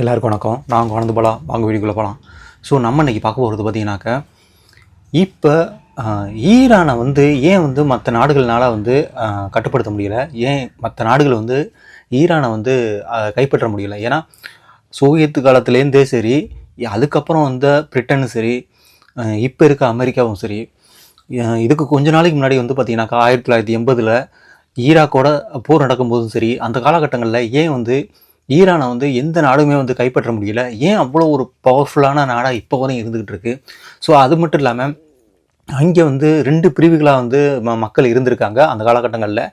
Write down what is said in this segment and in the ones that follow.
எல்லாருக்கும் வணக்கம். நான் குழந்தை போகலாம் வாங்க வீடியோக்குள்ளே போகலாம். ஸோ நம்ம இன்றைக்கி பார்க்க போகிறது பார்த்தீங்கன்னாக்கா, இப்போ ஈரானை வந்து ஏன் வந்து மற்ற நாடுகள்னால வந்து கட்டுப்படுத்த முடியலை, ஏன் மற்ற நாடுகள் வந்து ஈரானை வந்து கைப்பற்ற முடியலை? ஏன்னா சோவியத்து காலத்துலேருந்தே சரி, அதுக்கப்புறம் வந்த பிரிட்டனும் சரி, இப்போ இருக்க அமெரிக்காவும் சரி, இதுக்கு கொஞ்ச நாளைக்கு முன்னாடி வந்து பார்த்தீங்கன்னாக்கா 1980 ஈராக்கோட போர் நடக்கும்போதும் சரி, அந்த காலகட்டங்களில் ஏன் வந்து ஈரானை வந்து எந்த நாடுமே வந்து கைப்பற்ற முடியல, ஏன் அவ்வளோ ஒரு பவர்ஃபுல்லான நாடாக இப்போ வரையும் இருந்துக்கிட்டு இருக்கு? ஸோ அது மட்டும் இல்லாமல் அங்கே வந்து 2 பிரிவுகளாக வந்து மக்கள் இருந்திருக்காங்க அந்த காலகட்டங்களில்.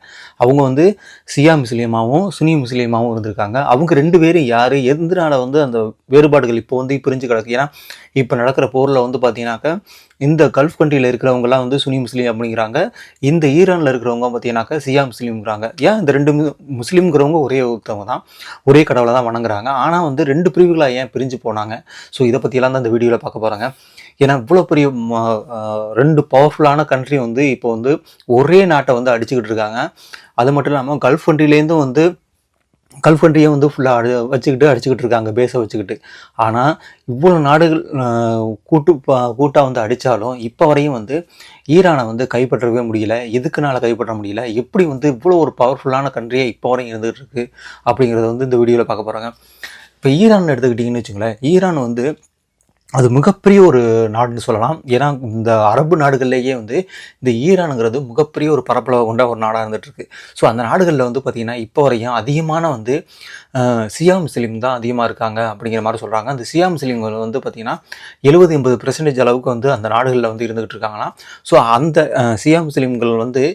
அவங்க வந்து சியா முஸ்லீமாகவும் சுனி முஸ்லீமாகவும் இருந்திருக்காங்க. அவங்க 2 பேரும் யார், எதனால வந்து அந்த வேறுபாடுகள் இப்போ வந்து பிரிஞ்சு கிடக்கு? ஏன்னா இப்போ நடக்கிற போரில் வந்து பார்த்தீங்கன்னாக்கா, இந்த கல்ஃப் கண்ட்ரியில் இருக்கிறவங்கலாம் வந்து சுனி முஸ்லீம் அப்படிங்கிறாங்க, இந்த ஈரானில் இருக்கிறவங்க பார்த்தீங்கன்னாக்கா சியா முஸ்லீம்ங்கிறாங்க. ஏன் இந்த 2 முஸ்லீம்ங்கிறவங்க ஒரே ஒருத்தவங்க தான், ஒரே கடவுளை தான் வணங்குறாங்க. ஆனால் வந்து 2 பிரிவுகளாக ஏன் பிரிஞ்சு போனாங்க? ஸோ இதை பற்றியெல்லாம் தான் இந்த வீடியோவில் பார்க்க போகிறாங்க. ஏன்னா இவ்வளோ பெரிய 2 பவர்ஃபுல்லான கண்ட்ரி வந்து இப்போ வந்து ஒரே நாட்டை வந்து அடிச்சுக்கிட்டு இருக்காங்க. அது மட்டும் இல்லாமல் கல்ஃப் கண்ட்ரிலேருந்தும் வந்து கல்ஃப் கண்ட்ரியை வந்து ஃபுல்லாக அடிச்சுக்கிட்டு இருக்காங்க, பேஸை வச்சுக்கிட்டு. ஆனால் இவ்வளோ நாடுகள் கூட்டாக வந்து அடித்தாலும் இப்போ வரையும் வந்து ஈரானை வந்து கைப்பற்றவே முடியல. எதுக்குனால கைப்பற்ற முடியல, எப்படி வந்து இவ்வளோ ஒரு பவர்ஃபுல்லான கண்ட்ரியை இப்போ வரையும் இருந்துகிட்டு இருக்கு அப்படிங்கிறத வந்து இந்த வீடியோவில் பார்க்க போகிறாங்க. இப்போ ஈரான் எடுத்துக்கிட்டிங்கன்னு வச்சுங்களேன், ஈரான் வந்து அது மிகப்பெரிய ஒரு நாடுன்னு சொல்லலாம். ஏன்னா இந்த அரபு நாடுகள்லேயே வந்து இந்த ஈரானுங்கிறது மிகப்பெரிய ஒரு பரப்பளவு கொண்ட ஒரு நாடாக இருந்துகிட்ருக்கு. ஸோ அந்த நாடுகளில் வந்து பார்த்திங்கன்னா இப்போ வரையும் அதிகமான வந்து சியா முஸ்லீம் தான் அதிகமாக இருக்காங்க அப்படிங்கிற மாதிரி சொல்கிறாங்க. அந்த சியா முஸ்லீம்கள் வந்து பார்த்திங்கன்னா 70-80% அளவுக்கு வந்து அந்த நாடுகளில் வந்து இருந்துகிட்டு இருக்காங்களாம். ஸோ அந்த சியா முஸ்லீம்கள் வந்து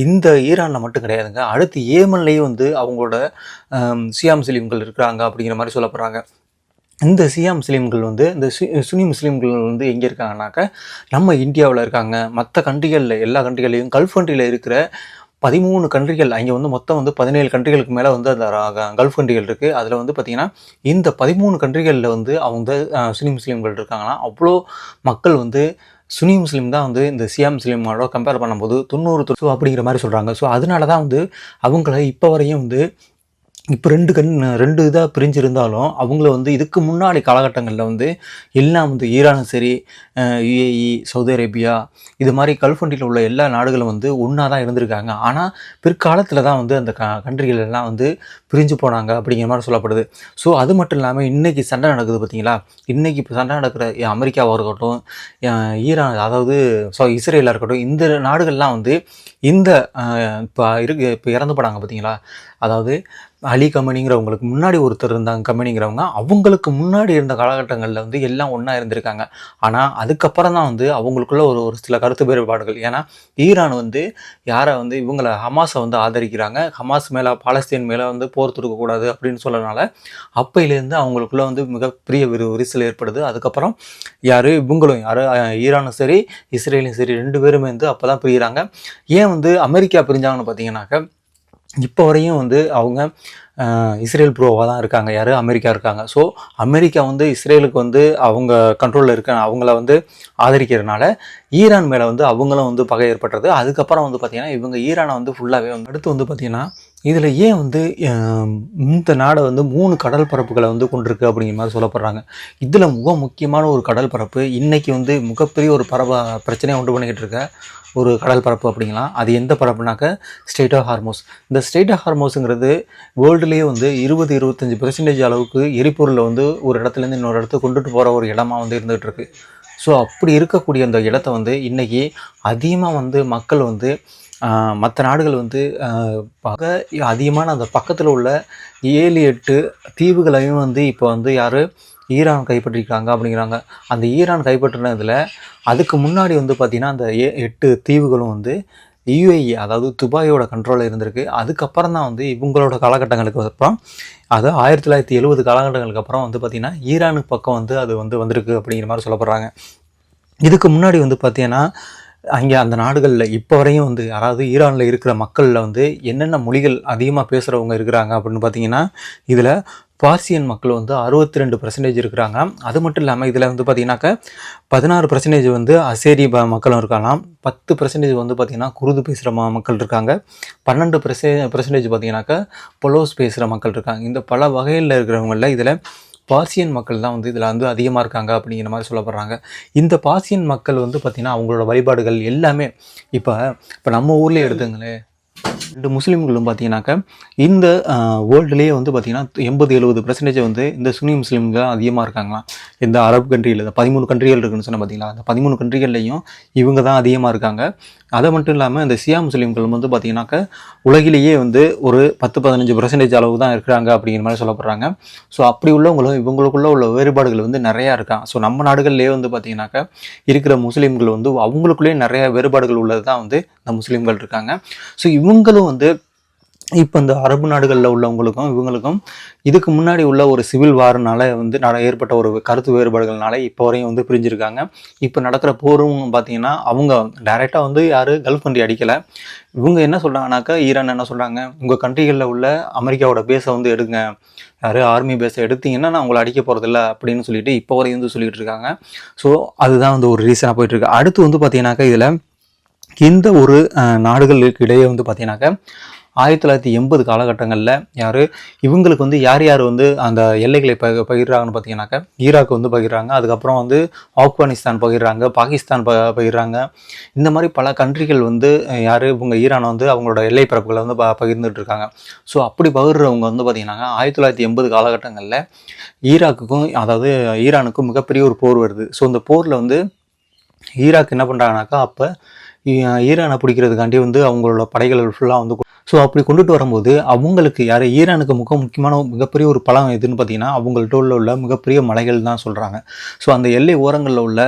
இந்த ஈரானில் மட்டும் கிடையாதுங்க, அடுத்து ஏமன்லேயும் வந்து அவங்களோட சியா முஸ்லீம்கள் இருக்கிறாங்க அப்படிங்கிற மாதிரி சொல்லப்படுறாங்க. இந்த சியா முஸ்லீம்கள் வந்து இந்த சுனி முஸ்லீம்கள் வந்து எங்கே இருக்காங்கனாக்கா, நம்ம இந்தியாவில் இருக்காங்க. மற்ற கண்ட்ரிகளில் எல்லா கண்ட்ரிகள்லையும் கல்ஃப் கண்ட்ரியில் இருக்கிற 13 கண்ட்ரிகள், அங்கே வந்து மொத்தம் வந்து 17 கண்ட்ரிகளுக்கு மேலே வந்து அந்த கல்ஃப் கண்ட்ரிகள் இருக்குது. அதில் வந்து பார்த்திங்கன்னா இந்த 13 கண்ட்ரிகளில் வந்து அவங்க சுனி முஸ்லீம்கள் இருக்காங்களாம். அவ்வளோ மக்கள் வந்து சுனி முஸ்லீம் தான் வந்து இந்த சியா முஸ்லீமோட கம்பேர் பண்ணும்போது 90 அப்படிங்கிற மாதிரி சொல்கிறாங்க. ஸோ அதனால தான் வந்து அவங்கள இப்போ வரையும் வந்து இப்போ 2 இதாக பிரிஞ்சிருந்தாலும் அவங்கள வந்து இதுக்கு முன்னாடி காலகட்டங்களில் வந்து எல்லாம் வந்து ஈரானும் சரி, யுஏஇ, சவுதி அரேபியா, இது மாதிரி கல்ஃப் கண்ட்ரியில் உள்ள எல்லா நாடுகளும் வந்து ஒன்றா தான் இருந்திருக்காங்க. ஆனால் பிற்காலத்தில் தான் வந்து அந்த கண்ட்ரிகள் எல்லாம் வந்து பிரிஞ்சு போனாங்க அப்படிங்கிற மாதிரி சொல்லப்படுது. ஸோ அது மட்டும் இல்லாமல் இன்றைக்கி சண்டை நடக்குது பார்த்தீங்களா, இன்றைக்கி இப்போ சண்டை நடக்கிற அமெரிக்காவாக இருக்கட்டும், ஈரான் அதாவது இஸ்ரேலாக இருக்கட்டும், இந்த நாடுகள்லாம் வந்து இந்த இப்போ இறந்து போனாங்க பார்த்தீங்களா, அதாவது அலி கமனிங்கிறவங்களுக்கு முன்னாடி ஒருத்தர் இருந்தாங்க, கமனிங்கிறவங்க, அவங்களுக்கு முன்னாடி இருந்த காலகட்டங்களில் வந்து எல்லாம் ஒன்றா இருந்திருக்காங்க. ஆனால் அதுக்கப்புறம் தான் வந்து அவங்களுக்குள்ள ஒரு சில கருத்து வேறுபாடுகள். ஏன்னா ஈரான் வந்து யாரை வந்து இவங்களை ஹமாஸை வந்து ஆதரிக்கிறாங்க, ஹமாஸ் மேலே பாலஸ்தீன் மேலே வந்து போர் தொடுக்கக்கூடாது அப்படின்னு சொல்லனால அப்பையிலேருந்து அவங்களுக்குள்ள வந்து மிகப்பெரிய விரிசல் ஏற்படுது. அதுக்கப்புறம் இவங்களும் ஈரானும் சரி இஸ்ரேலும் சரி 2 பேருமே வந்து அப்போ தான் பிரிகிறாங்க. ஏன் வந்து அமெரிக்கா பிரிஞ்சாங்கன்னு பார்த்தீங்கன்னாக்கா, இப்போ வரையும் வந்து அவங்க இஸ்ரேல் ப்ரோவாக தான் இருக்காங்க. அமெரிக்கா இருக்காங்க. ஸோ அமெரிக்கா வந்து இஸ்ரேலுக்கு வந்து அவங்க கண்ட்ரோலில் இருக்க அவங்கள வந்து ஆதரிக்கிறதுனால ஈரான் மேலே வந்து அவங்களும் வந்து பகை ஏற்படுறது. அதுக்கப்புறம் வந்து பார்த்திங்கன்னா இவங்க ஈரானை வந்து ஃபுல்லாகவே அடுத்து வந்து பார்த்திங்கன்னா இதில் ஏன் வந்து இந்த நாடை வந்து 3 கடல் பரப்புகளை வந்து கொண்டிருக்கு அப்படிங்கிற மாதிரி சொல்லப்படுறாங்க. இதில் முக்கியமான ஒரு கடல் பரப்பு இன்றைக்கி வந்து மிகப்பெரிய ஒரு பிரச்சனையை உண்டு பண்ணிக்கிட்டு இருக்க ஒரு கடல் பரப்பு அப்படிங்கலாம். அது எந்த பரப்புனாக்க ஸ்ட்ரெய்ட் ஆஃப் ஹார்மோஸ். இந்த ஸ்ட்ரெய்ட் ஆஃப் ஹார்மோஸுங்கிறது வேர்ல்டுலேயே வந்து 20-25% அளவுக்கு எரிபொருளை வந்து ஒரு இடத்துலேருந்து இன்னொரு இடத்துக்கு கொண்டுட்டு போகிற ஒரு இடமா வந்து இருந்துகிட்டு இருக்கு. ஸோ அப்படி இருக்கக்கூடிய அந்த இடத்த வந்து இன்றைக்கி அதிகமாக வந்து மக்கள் வந்து மற்ற நாடுகள் வந்து அதிகமான அந்த பக்கத்தில் உள்ள 7-8 தீவுகளையும் வந்து இப்போ வந்து ஈரான் கைப்பற்றிருக்காங்க அப்படிங்கிறாங்க. அந்த ஈரான் கைப்பற்றினதில் அதுக்கு முன்னாடி வந்து பார்த்திங்கன்னா அந்த 8 தீவுகளும் வந்து யுஏஇ அதாவது துபாயோட கண்ட்ரோலில் இருந்திருக்கு. அதுக்கப்புறம் தான் வந்து இவங்களோட காலகட்டங்களுக்கு அப்புறம், அது 1970 காலகட்டங்களுக்கு அப்புறம் வந்து பார்த்திங்கன்னா ஈரானுக்கு பக்கம் வந்து அது வந்து வந்திருக்கு அப்படிங்கிற மாதிரி சொல்லப்படுறாங்க. இதுக்கு முன்னாடி வந்து பார்த்திங்கன்னா அங்கே அந்த நாடுகளில் இப்போ வரையும் வந்து யாராவது ஈரானில் இருக்கிற மக்களில் வந்து என்னென்ன மொழிகள் அதிகமாக பேசுகிறவங்க இருக்கிறாங்க அப்படின்னு பார்த்தீங்கன்னா, இதில் பார்சியன் மக்கள் வந்து 62% இருக்கிறாங்க. அது மட்டும் இல்லாமல் இதில் வந்து பார்த்திங்கனாக்கா 16% வந்து அசேரி மக்களும் இருக்கலாம், 10% வந்து பார்த்திங்கன்னா குருது பேசுகிற மக்கள் இருக்காங்க, 12% பார்த்திங்கனாக்கா பொலோஸ் பேசுகிற மக்கள் இருக்காங்க. இந்த பல வகையில் இருக்கிறவங்களில் இதில் பார்சியன் மக்கள் தான் வந்து இதில் வந்து அதிகமாக இருக்காங்க அப்படிங்கிற மாதிரி சொல்லப்படுறாங்க. இந்த பார்சியன் மக்கள் வந்து பார்த்திங்கன்னா அவங்களோட வழிபாடுகள் எல்லாமே இப்போ நம்ம ஊர்லேயே எடுத்துங்களேன், இந்த முஸ்லீம்களும் பார்த்தீங்கன்னாக்கா இந்த வேர்ல்டுலேயே வந்து பார்த்திங்கன்னா 80-70% வந்து இந்த சுன்னி முஸ்லீம்கள் அதிகமாக இருக்காங்களாம். இந்த அரபு கண்ட்ரியில் இந்த 13 கண்ட்ரிகள் இருக்குன்னு சொன்னால் பார்த்தீங்களா, அந்த 13 கண்ட்ரிகள்லையும் இவங்க தான் அதிகமாக இருக்காங்க. அதை மட்டும் இல்லாமல் இந்த சியா முஸ்லீம்கள் வந்து பார்த்திங்கனாக்கா உலகிலேயே வந்து ஒரு 10-15% அளவு தான் இருக்கிறாங்க அப்படிங்கிற மாதிரி சொல்லப்படுறாங்க. ஸோ அப்படி உள்ளவங்களும் இவங்களுக்குள்ள உள்ள வேறுபாடுகள் வந்து நிறையா இருக்கான். ஸோ நம்ம நாடுகள்லேயே வந்து பார்த்திங்கனாக்கா இருக்கிற முஸ்லீம்கள் வந்து அவங்களுக்குள்ளேயே நிறைய வேறுபாடுகள் உள்ளது தான் வந்து இந்த முஸ்லீம்கள் இருக்காங்க. ஸோ இவங்களும் வந்து இப்போ இந்த அரபு நாடுகளில் உள்ளவங்களுக்கும் இவங்களுக்கும் இதுக்கு முன்னாடி உள்ள ஒரு சிவில் வார்னால வந்து ஏற்பட்ட ஒரு கருத்து வேறுபாடுகள்னால இப்போ வரையும் வந்து பிரிஞ்சிருக்காங்க. இப்போ நடக்கிற போரும் பார்த்தீங்கன்னா அவங்க டைரெக்டாக வந்து யாரும் கல்ஃப் கண்ட்ரி அடிக்கலை. இவங்க என்ன சொல்கிறாங்கனாக்கா, ஈரான் என்ன சொல்கிறாங்க, உங்கள் கண்ட்ரிகளில் உள்ள அமெரிக்காவோட பேஸை வந்து எடுங்க, யார் ஆர்மி பேஸை எடுத்தீங்கன்னா நான் உங்களை அடிக்க போகிறதில்ல அப்படின்னு சொல்லிட்டு இப்போ வரையும் வந்து சொல்லிகிட்டு இருக்காங்க. ஸோ அதுதான் வந்து ஒரு ரீசனாக போயிட்டுருக்கு. அடுத்து வந்து பார்த்தீங்கன்னாக்கா இதில் இந்த ஒரு நாடுகளுக்கு இடையே வந்து பார்த்தீங்கன்னாக்கா 1980 காலகட்டங்களில் இவங்களுக்கு வந்து யார் வந்து அந்த எல்லைகளை பகிர்றாங்கன்னு பார்த்தீங்கன்னாக்கா, ஈராக் வந்து பகிர்றாங்க, அதுக்கப்புறம் வந்து ஆப்கானிஸ்தான் பகிர்றாங்க, பாகிஸ்தான் பகிர்றாங்க. இந்த மாதிரி பல கண்ட்ரிகள் வந்து இவங்க ஈரானை வந்து அவங்களோட எல்லை பரப்புகளை வந்து பகிர்ந்துட்டு இருக்காங்க. ஸோ அப்படி பகிர்றவங்க வந்து பார்த்தீங்கன்னாக்கா 1980 காலகட்டங்களில் ஈராக்குக்கும் அதாவது ஈரானுக்கும் மிகப்பெரிய ஒரு போர் வருது. ஸோ இந்த போரில் வந்து ஈராக் என்ன பண்ணுறாங்கனாக்கா, அப்போ ஈரானை பிடிக்கிறதுக்காண்டி வந்து அவங்களோட படைகள் ஃபுல்லாக வந்து ஸோ அப்படி கொண்டுட்டு வரும்போது அவங்களுக்கு ஈரானுக்கு முக்கியமான மிகப்பெரிய ஒரு பலம் எதுன்னு பார்த்தீங்கன்னா அவங்கள்ட்ட உள்ள மிகப்பெரிய மலைகள் தான் சொல்கிறாங்க. ஸோ அந்த எல்லை ஓரங்களில் உள்ள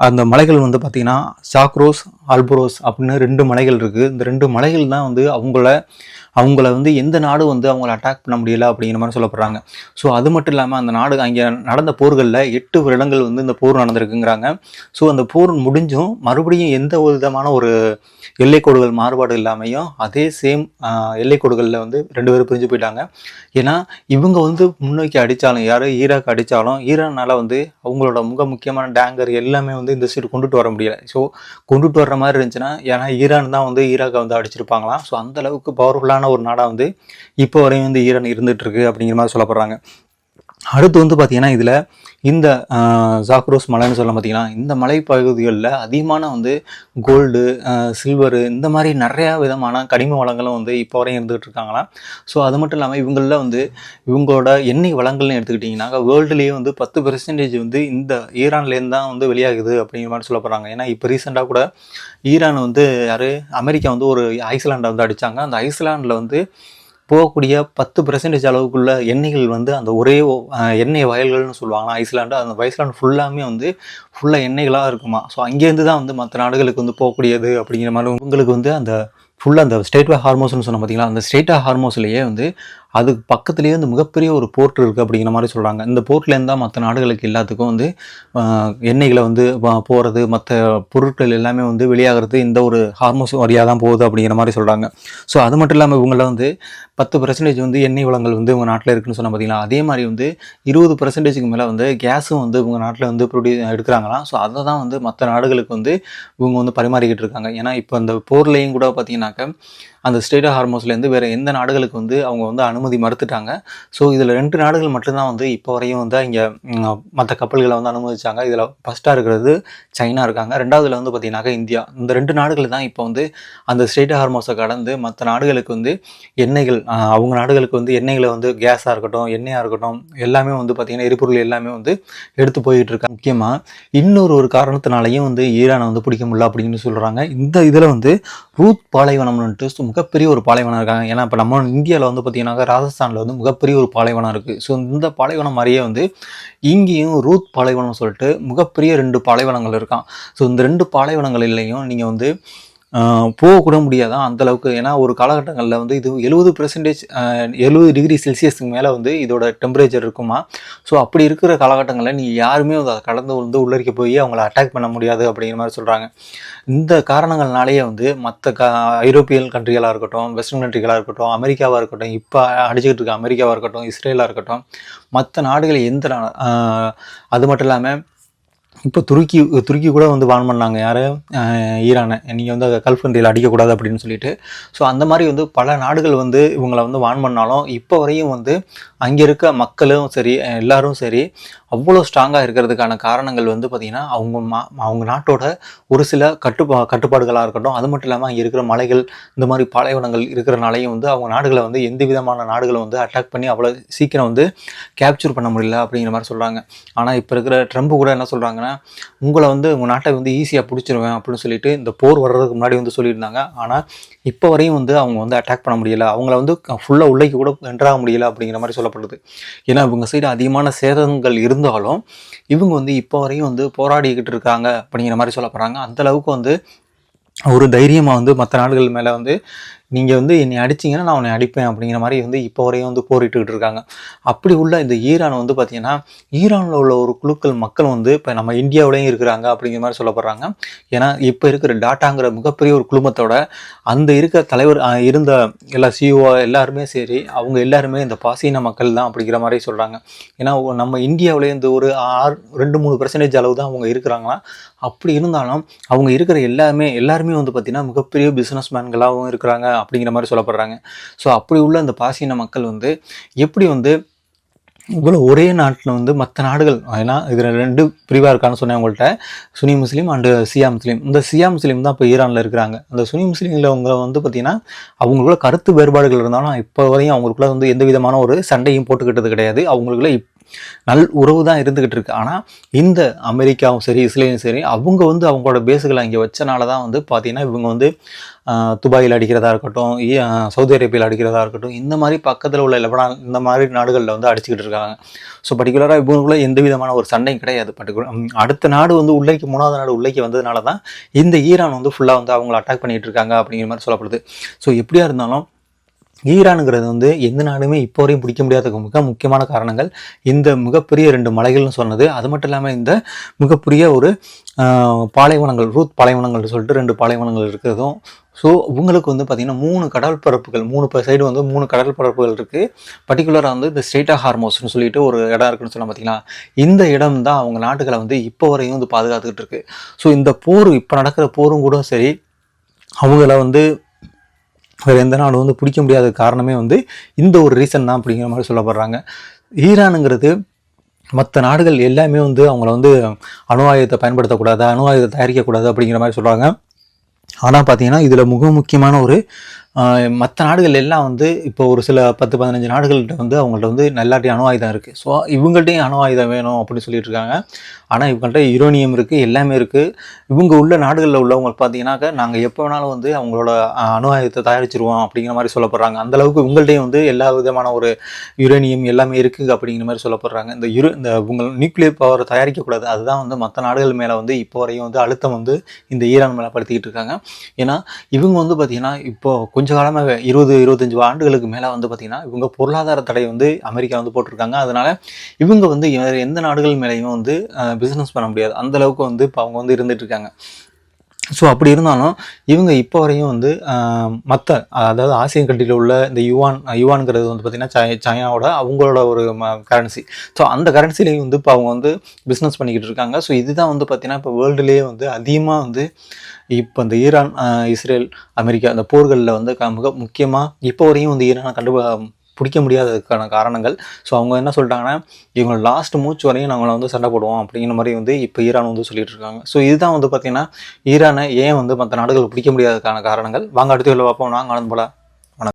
அந்த மலைகள் வந்து பார்த்திங்கன்னா சாக்ரோஸ், அல்பரோஸ் அப்படின்னு 2 மலைகள் இருக்குது. இந்த 2 மலைகள் தான் வந்து அவங்கள வந்து எந்த நாடும் வந்து அவங்கள அட்டாக் பண்ண முடியல அப்படிங்கிற மாதிரி சொல்லப்படுறாங்க. ஸோ அது மட்டும் இல்லாமல் அந்த நாடு அங்கே நடந்த போர்களில் 8 வருடங்கள் வந்து இந்த போர் நடந்திருக்குங்கிறாங்க. ஸோ அந்த போர் முடிஞ்சும் மறுபடியும் எந்த ஒரு விதமான ஒரு எல்லைக்கோடுகள் மாறுபாடு இல்லாமையும் அதே சேம் எல்லைக்கோடுகளில் வந்து 2 பேரும் பிரிஞ்சு போயிட்டாங்க. ஏன்னா இவங்க வந்து முன்னோக்கி அடித்தாலும் ஈராக் அடித்தாலும் ஈரானால் வந்து அவங்களோட முக்கியமான டேங்கர் எல்லாமே வந்து இந்த சைடு கொண்டுட்டு வர முடியலை. ஸோ கொண்டுட்டு வர்ற மாதிரி இருந்துச்சுன்னா ஏன்னா ஈரான் தான் வந்து ஈராக்கை வந்து அடிச்சிருப்பாங்களாம். ஸோ அந்த அளவுக்கு பவர்ஃபுல்லான ஒரு நாடாக வந்து இப்போ வரையும் வந்து ஈரான் இருந்துட்டு இருக்கு அப்படிங்கிற மாதிரி சொல்லப்படுறாங்க. அடுத்து வந்து பார்த்தீங்கன்னா இதில் இந்த ஜாக்ரோஸ் மலைன்னு சொல்ல பார்த்தீங்கன்னா இந்த மலைப்பகுதிகளில் அதிகமான வந்து கோல்டு, சில்வரு இந்த மாதிரி நிறையா விதமான கனிம வளங்களும் வந்து இப்போ வரையும் இருந்துகிட்டு இருக்காங்களாம். ஸோ அது மட்டும் இல்லாமல் இவங்களில் வந்து இவங்களோட எண்ணெய் வளங்கள்னு எடுத்துக்கிட்டிங்கன்னாக்கா வேர்ல்டுலேயே வந்து 10% வந்து இந்த ஈரான்லேருந்து தான் வந்து வெளியாகுது அப்படிங்கிற மாதிரி சொல்லப்படுறாங்க. ஏன்னா இப்போ ரீசெண்டாக கூட ஈரான் வந்து அமெரிக்கா வந்து ஒரு ஐஸ்லாண்டை வந்து அடித்தாங்க. அந்த ஐஸ்லாண்டில் வந்து போகக்கூடிய 10% அளவுக்குள்ள எண்ணெய்கள் வந்து அந்த ஒரே எண்ணெய் வயல்கள்னு சொல்லுவாங்க ஐஸ்லாண்டு. அந்த ஐஸ்லாண்டு ஃபுல்லாமே வந்து ஃபுல்லாக எண்ணெய்களாக இருக்குமா. ஸோ அங்கேருந்து தான் வந்து மற்ற நாடுகளுக்கு வந்து போகக்கூடியது அப்படிங்கிற மாதிரி உங்களுக்கு வந்து அந்த ஃபுல்லாக அந்த ஸ்ட்ரெய்ட் ஆஃப் ஹார்மோஸ்னு சொன்ன பார்த்தீங்களா, அந்த ஸ்ட்ரெய்ட் ஆஃப் ஹார்மோஸ்லேயே வந்து அதுக்கு பக்கத்துலேயே வந்து மிகப்பெரிய ஒரு போர்ட் இருக்குது அப்படிங்கிற மாதிரி சொல்கிறாங்க. இந்த போர்ட்லேருந்து தான் மற்ற நாடுகளுக்கு எல்லாத்துக்கும் வந்து எண்ணெய்களை வந்து போகிறது, மற்ற பொருட்கள் எல்லாமே வந்து வெளியாகிறது இந்த ஒரு ஹார்மோஸ் வழியாக தான் போகுது அப்படிங்கிற மாதிரி சொல்கிறாங்க. ஸோ அது மட்டும் இல்லாமல் இவங்கள வந்து 10% வந்து எண்ணெய் வளங்கள் வந்து இவங்க நாட்டில் இருக்குதுன்னு சொன்னால் பார்த்தீங்களா, அதே மாதிரி வந்து 20%க்கு மேலே வந்து கேஸும் வந்து இவங்க நாட்டில் வந்து எடுக்கிறாங்களாம். ஸோ அதை தான் வந்து மற்ற நாடுகளுக்கு வந்து இவங்க வந்து பரிமாறிக்கிட்டு இருக்காங்க. ஏன்னா இப்போ அந்த போர்லையும் கூட பார்த்தீங்கன்னாக்கா அந்த ஸ்ட்ரெய்ட் ஆஃப் ஹார்மோஸ்லேருந்து வேறு எந்த நாடுகளுக்கு வந்து அவங்க வந்து அனுமதி மறுத்துட்டாங்க. ஸோ இதில் 2 நாடுகள் மட்டும்தான் வந்து இப்போ வரையும் வந்து இங்கே மற்ற கப்பல்களை வந்து அனுமதிச்சாங்க. இதில் ஃபஸ்ட்டாக இருக்கிறது சைனா இருக்காங்க, 2வதுல வந்து பார்த்தீங்கன்னாக்கா இந்தியா. இந்த 2 நாடுகள் தான் இப்போ வந்து அந்த ஸ்ட்ரெய்ட் ஆஃப் ஹார்மோஸை கடந்து மற்ற நாடுகளுக்கு வந்து எண்ணெய்கள் அவங்க நாடுகளுக்கு வந்து எண்ணெய்களை வந்து கேஸாக இருக்கட்டும், எண்ணெயாக இருக்கட்டும், எல்லாமே வந்து பார்த்திங்கன்னா எரிபொருள் எல்லாமே வந்து எடுத்து போயிட்டு இருக்காங்க. முக்கியமாக இன்னொரு காரணத்தினாலையும் வந்து ஈரானை வந்து பிடிக்க முடியல அப்படின்னு சொல்கிறாங்க. இந்த இதில் வந்து ரூத் பாலைவனம்னுட்டு மிகப்பெரிய ஒரு பாலைவனம் இருக்காங்க. ஏன்னா இப்போ நம்ம இந்தியாவில் வந்து பார்த்தீங்கன்னாக்கா ராஜஸ்தானில் வந்து மிகப்பெரிய ஒரு பாலைவனம் இருக்குது. ஸோ இந்த பாலைவனம் மாதிரியே வந்து இங்கேயும் ரூத் பாலைவனம் சொல்லிட்டு மிகப்பெரிய 2 பாலைவனங்கள் இருக்கான். ஸோ இந்த 2 பாலைவனங்களிலையும் நீங்கள் வந்து போகக்கூட முடியாதான் அந்தளவுக்கு. ஏன்னா ஒரு காலகட்டங்களில் வந்து இது 70% 70 டிகிரி செல்சியஸுக்கு மேலே வந்து இதோட டெம்பரேச்சர் இருக்குமா. ஸோ அப்படி இருக்கிற காலகட்டங்களில் நீ யாருமே அதை கடந்து வந்து உள்ளரிக்க போய் அவங்கள அட்டாக் பண்ண முடியாது அப்படிங்கிற மாதிரி சொல்கிறாங்க. இந்த காரணங்கள்னாலேயே வந்து மற்ற ஐரோப்பியன் கண்ட்ரிகளாக இருக்கட்டும், வெஸ்டர்ன் கண்ட்ரிகளாக இருக்கட்டும், அமெரிக்காவாக இருக்கட்டும், இப்போ அடிச்சுக்கிட்டு இருக்க அமெரிக்காவாக இருக்கட்டும், இஸ்ரேலாக இருக்கட்டும், மற்ற நாடுகள் அது மட்டும் இல்லாமல் இப்போ துருக்கி கூட வந்து வார்ன் பண்ணாங்க யார், ஈரானை, நீங்கள் வந்து கல்ஃப் கண்ட்ரியில் அடிக்கக்கூடாது அப்படின்னு சொல்லிட்டு. ஸோ அந்த மாதிரி வந்து பல நாடுகள் வந்து இவங்களை வந்து வார்ன் பண்ணாலும் இப்போ வரையும் வந்து அங்கே இருக்க மக்களும் சரி எல்லாரும் சரி அவ்வளோ ஸ்ட்ராங்காக இருக்கிறதுக்கான காரணங்கள் வந்து பார்த்திங்கன்னா அவங்க நாட்டோட ஒரு சில கட்டுப்பாடுகளாக இருக்கட்டும், அது மட்டும் இல்லாமல் அங்கே இருக்கிற மலைகள் இந்த மாதிரி பாலைவனங்கள் இருக்கிறனாலையும் வந்து அவங்க நாடுகளை வந்து எந்த விதமான நாடுகளை வந்து அட்டாக் பண்ணி அவ்வளோ சீக்கிரம் வந்து கேப்சர் பண்ண முடியல அப்படிங்கிற மாதிரி சொல்கிறாங்க. ஆனால் இப்போ இருக்கிற ட்ரம்ப் கூட என்ன சொல்கிறாங்கன்னா, உங்களை வந்து உங்கள் நாட்டை வந்து ஈஸியாக பிடிச்சிருவேன் அப்படின்னு சொல்லிட்டு இந்த போர் வர்றதுக்கு முன்னாடி வந்து சொல்லியிருந்தாங்க. ஆனால் இப்போ வரையும் வந்து அவங்க வந்து அட்டாக் பண்ண முடியலை, அவங்கள வந்து ஃபுல்லாக உள்ளேக்கு கூட என்ட்ராக முடியலை அப்படிங்கிற மாதிரி சொல்லப்படுது. ஏன்னா இவங்க சைடு அதிகமான சேதங்கள் இருந்தாலும் இவங்க வந்து இப்போ வரையும் வந்து போராடிக்கிட்டு இருக்காங்க அப்படிங்கிற மாதிரி சொல்லப்படுறாங்க. அந்தளவுக்கு வந்து ஒரு தைரியமாக வந்து மற்ற நாடுகள் மேலே வந்து நீங்கள் வந்து என்னை அடிச்சிங்கன்னா நான் உன்னை அடிப்பேன் அப்படிங்கிற மாதிரி வந்து இப்போ வரையும் வந்து போரிட்டுக்கிட்டு இருக்காங்க. அப்படி உள்ள இந்த ஈரான் வந்து பார்த்திங்கன்னா, ஈரானில் உள்ள ஒரு குழுக்கள் மக்கள் வந்து இப்போ நம்ம இந்தியாவிலையும் இருக்கிறாங்க அப்படிங்கிற மாதிரி சொல்லப்படுறாங்க. ஏன்னா இப்போ இருக்கிற டாட்டாங்கிற மிகப்பெரிய ஒரு குழுமத்தோட அந்த இருக்கிற தலைவர் இருந்த எல்லா சிஓ எல்லாருமே சரி அவங்க எல்லாருமே இந்த பாசீன மக்கள் தான் அப்படிங்கிற மாதிரி சொல்கிறாங்க. ஏன்னா நம்ம இந்தியாவிலே இந்த ஒரு 2-3% அளவு தான் அவங்க இருக்கிறாங்களாம். அப்படி இருந்தாலும் அவங்க இருக்கிற எல்லாருமே வந்து பார்த்திங்கன்னா மிகப்பெரிய பிஸ்னஸ் மேன்களாகவும் இருக்கிறாங்க அப்படிங்கிற மாதிரி சொல்லப்படுறாங்க. ஸோ அப்படி உள்ள அந்த பாசீன மக்கள் வந்து எப்படி வந்து இவ்வளோ ஒரே நாட்டில் வந்து மற்ற நாடுகள், ஏன்னா இதில் 2 பிரிவாக இருக்கான்னு சொன்னேன் உங்கள்கிட்ட, சுனி முஸ்லீம் அண்டு சியா முஸ்லீம். இந்த சியா முஸ்லீம் தான் இப்போ ஈரானில் இருக்கிறாங்க. அந்த சுனி முஸ்லீமில் அவங்க வந்து பார்த்திங்கன்னா அவங்களுக்குள்ள கருத்து வேறுபாடுகள் இருந்தாலும் இப்போ வரையும் அவங்களுக்குள்ள வந்து எந்த விதமான ஒரு சண்டையும் போட்டுக்கிட்டது கிடையாது. அவங்களுக்குள்ள நல் உறவு தான் இருந்துக்கிட்டு இருக்கு. ஆனால் இந்த அமெரிக்காவும் சரி இஸ்ரேலும் சரி அவங்க வந்து அவங்களோட பேஸுகளை அங்கே வச்சனால தான் வந்து பார்த்திங்கன்னா இவங்க வந்து துபாயில் அடிக்கிறதா இருக்கட்டும், சவுதி அரேபியாவில் அடிக்கிறதா இருக்கட்டும், இந்த மாதிரி பக்கத்தில் உள்ள லெபனான் இந்த மாதிரி நாடுகளில் வந்து அடிச்சுக்கிட்டு இருக்காங்க. ஸோ பர்டிகுலராக இவங்களுக்குள்ள எந்த விதமான ஒரு சண்டையும் கிடையாது. அடுத்த நாடு வந்து உள்ளேக்கு 3வது நாடு உள்ளேக்கு வந்ததுனால தான் இந்த ஈரான் வந்து ஃபுல்லாக வந்து அவங்கள அட்டாக் பண்ணிகிட்டு இருக்காங்க அப்படிங்கிற மாதிரி சொல்லப்படுது. ஸோ எப்படியா இருந்தாலும் ஈரானுங்கிறது வந்து எந்த நாடுமே இப்போ வரையும் பிடிக்க முடியாத மிக முக்கியமான காரணங்கள் இந்த மிகப்பெரிய 2 மலைகள்னு சொன்னது. அது மட்டும் இல்லாமல் இந்த மிகப்பெரிய ஒரு பாலைவனங்கள், ரூத் பாலைவனங்கள்னு சொல்லிட்டு 2 பாலைவனங்கள் இருக்கிறதும். ஸோ உங்களுக்கு வந்து பார்த்திங்கன்னா 3 கடல் பரப்புகள், 3 சைடு வந்து 3 கடல் பரப்புகள் இருக்குது. பர்டிகுலராக வந்து இந்த ஸ்ட்ரெய்ட் ஆஃப் ஹார்மோஸ்னு சொல்லிட்டு ஒரு இடம் இருக்குன்னு சொன்னால் பார்த்தீங்களா, இந்த இடம் தான் அவங்க நாட்டுகளை வந்து இப்போ வரையும் வந்து பாதுகாத்துக்கிட்டு இருக்கு. ஸோ இந்த போர் இப்போ நடக்கிற போரும் கூட சரி அவங்கள வந்து வேறு எந்த நாடும் வந்து பிடிக்க முடியாத காரணமே வந்து இந்த ஒரு ரீசன் தான் அப்படிங்கிற மாதிரி சொல்லப்படுறாங்க. ஈரானுங்கிறது மற்ற நாடுகள் எல்லாமே வந்து அவங்கள வந்து அணு ஆயுதத்தை பயன்படுத்தக்கூடாது, அணு ஆயுதத்தை தயாரிக்கக்கூடாது அப்படிங்கிற மாதிரி சொல்கிறாங்க. ஆனால் பார்த்தீங்கன்னா இதில் மிக முக்கியமான ஒரு மற்ற நாடுகள் எல்லாம் வந்து இப்போ ஒரு சில 10-15 நாடுகள்கிட்ட வந்து அவங்கள்ட்ட வந்து நல்லாட்டி அணு ஆயுதம் இருக்குது. ஸோ இவங்கள்ட்டையும் அணு ஆயுதம் வேணும் அப்படின்னு சொல்லிட்டு இருக்காங்க. ஆனால் இவங்கள்ட்ட யுரேனியம் இருக்குது, எல்லாமே இருக்குது. இவங்க உள்ள நாடுகளில் உள்ளவங்க பார்த்தீங்கன்னாக்கா நாங்கள் எப்போ வேணாலும் வந்து அவங்களோட அணு ஆயுதத்தை தயாரிச்சிருவோம் அப்படிங்கிற மாதிரி சொல்லப்படுறாங்க. அந்தளவுக்கு இவங்கள்ட்டையும் வந்து எல்லா விதமான ஒரு யுரேனியம் எல்லாமே இருக்குது அப்படிங்கிற மாதிரி சொல்லப்படுறாங்க. இந்த உங்கள் நியூக்ளியர் பவரை தயாரிக்கக்கூடாது, அதுதான் வந்து மற்ற நாடுகள் மேலே வந்து இப்போ வரையும் வந்து அழுத்தம் வந்து இந்த ஈரான் மேலே படுத்திக்கிட்டு இருக்காங்க. ஏன்னா இவங்க வந்து பார்த்திங்கன்னா இப்போது கொஞ்சம் காலமாக 20-25 ஆண்டுகளுக்கு மேலே வந்து பார்த்திங்கன்னா இவங்க பொருளாதார தடை வந்து அமெரிக்கா வந்து போட்டிருக்காங்க. அதனால் இவங்க வந்து எந்த நாடுகள் மேலேயும் வந்து பிஸ்னஸ் பண்ண முடியாது, அந்தளவுக்கு வந்து இப்போ அவங்க வந்து இருந்துகிட்டு இருக்காங்க. ஸோ அப்படி இருந்தாலும் இவங்க இப்போ வரையும் வந்து மற்ற அதாவது ஆசியன் கண்ட்ரியில் உள்ள இந்த யுவான்ங்கிறது வந்து பார்த்திங்கன்னா சைனாவோட அவங்களோட ஒரு கரன்சி. ஸோ அந்த கரன்சிலையும் வந்து இப்போ அவங்க வந்து பிஸ்னஸ் பண்ணிக்கிட்டு இருக்காங்க. ஸோ இதுதான் வந்து பார்த்திங்கன்னா இப்போ வேர்ல்டுலேயே வந்து அதிகமாக வந்து இப்போ இந்த ஈரான் இஸ்ரேல் அமெரிக்கா இந்த போர்களில் வந்து மிக முக்கியமாக இப்போ வரையும் வந்து ஈரானை பிடிக்க முடியாததுக்கான காரணங்கள். ஸோ அவங்க என்ன சொல்லிட்டாங்கன்னா இவங்க லாஸ்ட் மூச்சு வரையும் நாங்கள் வந்து சண்டை போடுவோம் அப்படிங்கிற மாதிரி வந்து இப்போ ஈரான் வந்து சொல்லிட்டு இருக்காங்க. ஸோ இதுதான் வந்து பார்த்திங்கன்னா ஈரானை ஏன் வந்து மற்ற நாடுகள் பிடிக்க முடியாததுக்கான காரணங்கள். வாங்க அடுத்த பார்ப்போம். நாங்கள் ஆனந்த் போல.